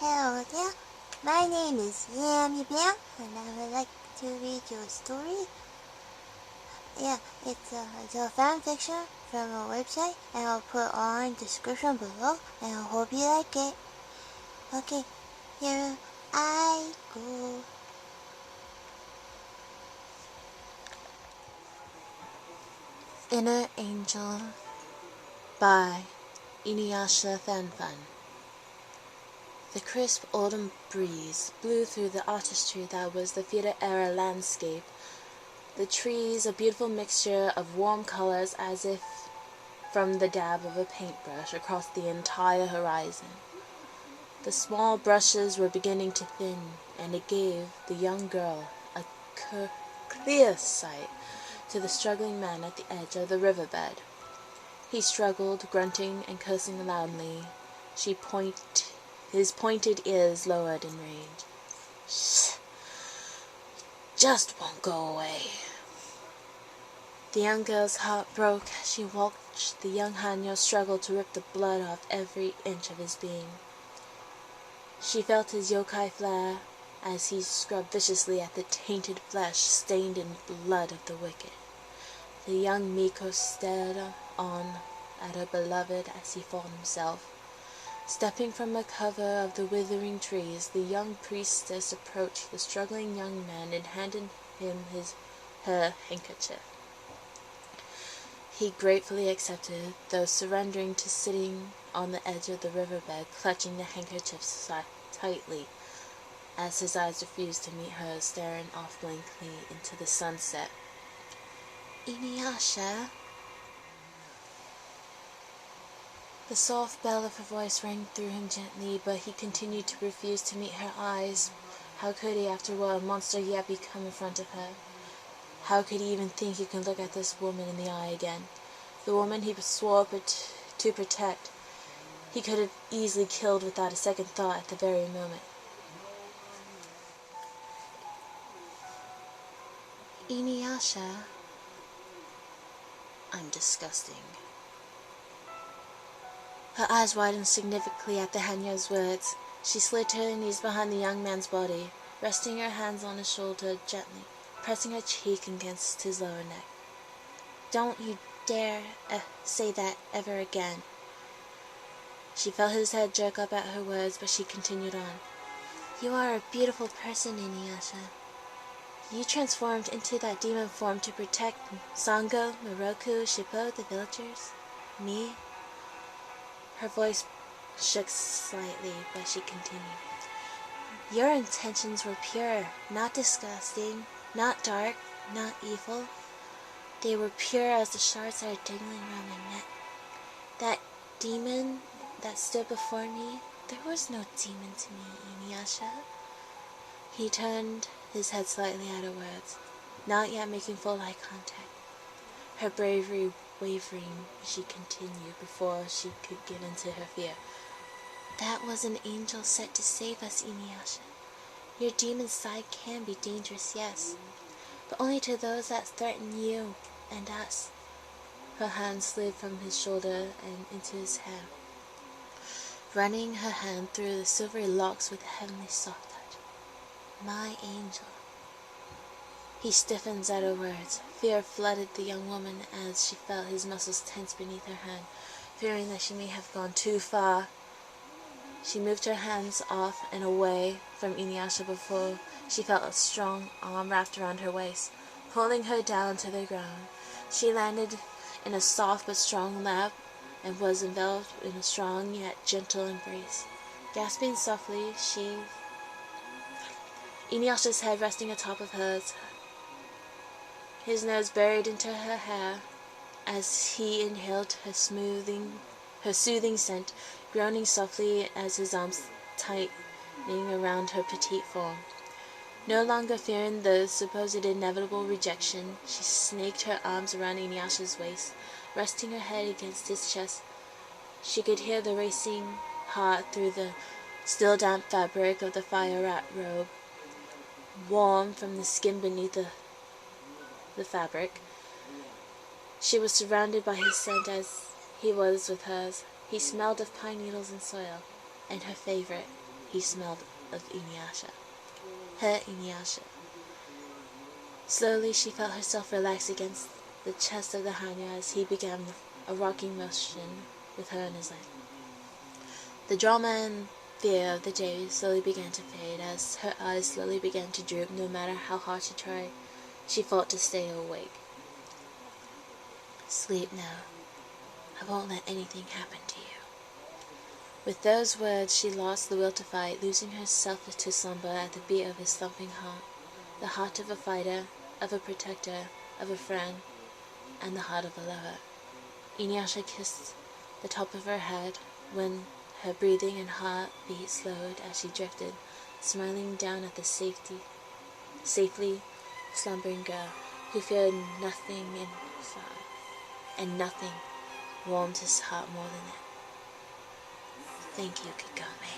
Hello there, my name is Yammy Bear, and I would like to read you a story. Yeah, it's a fan fiction from a website, and I'll put all in the description below, and I hope you like it. Okay, here I go. Inner Angel by Inuyashafanfun. The crisp autumn breeze blew through the artistry that was the feudal-era landscape. The trees, a beautiful mixture of warm colors as if from the dab of a paintbrush across the entire horizon. The small brushes were beginning to thin, and it gave the young girl a clear sight to the struggling man at the edge of the riverbed. He struggled, grunting and cursing loudly. His pointed ears lowered in rage. Just won't go away. The young girl's heart broke as she watched the young Hanyo struggle to rip the blood off every inch of his being. She felt his yokai flare as he scrubbed viciously at the tainted flesh stained in blood of the wicked. The young Miko stared on at her beloved as he fought himself. Stepping from the cover of the withering trees, the young priestess approached the struggling young man and handed him her handkerchief. He gratefully accepted, though surrendering to sitting on the edge of the riverbed, clutching the handkerchief tightly, as his eyes refused to meet hers, staring off blankly into the sunset. Inuyasha? The soft bell of her voice rang through him gently, but he continued to refuse to meet her eyes. How could he, after what a monster he had become in front of her? How could he even think he could look at this woman in the eye again? The woman he swore to protect. He could have easily killed without a second thought at the very moment. Inuyasha? I'm disgusting. Her eyes widened significantly at the Hanyo's words. She slid to her knees behind the young man's body, resting her hands on his shoulder gently, pressing her cheek against his lower neck. Don't you dare say that ever again. She felt his head jerk up at her words, but she continued on. You are a beautiful person, Inuyasha. You transformed into that demon form to protect Sango, Moroku, Shippo, the villagers? Me? Her voice shook slightly, but she continued. Your intentions were pure, not disgusting, not dark, not evil. They were pure as the shards that are dangling around my neck. That demon that stood before me, there was no demon to me, Inuyasha. He turned his head slightly at her words, not yet making full eye contact. Her bravery wavering, she continued before she could get into her fear. That was an angel set to save us, Inuyasha. Your demon side can be dangerous, yes, but only to those that threaten you and us. Her hand slid from his shoulder and into his hair, running her hand through the silvery locks with a heavenly soft touch. My angel. He stiffened at her words. Fear flooded the young woman as she felt his muscles tense beneath her hand, fearing that she may have gone too far. She moved her hands off and away from Inuyasha before she felt a strong arm wrapped around her waist, pulling her down to the ground. She landed in a soft but strong lap and was enveloped in a strong yet gentle embrace. Gasping softly, Inuyasha's head resting atop of hers, his nose buried into her hair as he inhaled her soothing scent, groaning softly as his arms tightening around her petite form. No longer fearing the supposed inevitable rejection, she snaked her arms around Inuyasha's waist, resting her head against his chest. She could hear the racing heart through the still damp fabric of the fire-wrapped robe, warm from the skin beneath the fabric. She was surrounded by his scent as he was with hers. He smelled of pine needles and soil, and her favorite, he smelled of Inuyasha. Her Inuyasha. Slowly she felt herself relax against the chest of the Hanyo as he began a rocking motion with her on his leg. The drama and fear of the day slowly began to fade as her eyes slowly began to droop. No matter how hard she tried, she fought to stay awake. Sleep now. I won't let anything happen to you. With those words, she lost the will to fight, losing herself to slumber at the beat of his thumping heart, the heart of a fighter, of a protector, of a friend, and the heart of a lover. Inuyasha kissed the top of her head when her breathing and heartbeat slowed as she drifted, smiling down at the safely slumbering girl who feared nothing and nothing warmed his heart more than that. Thank you, Kagome.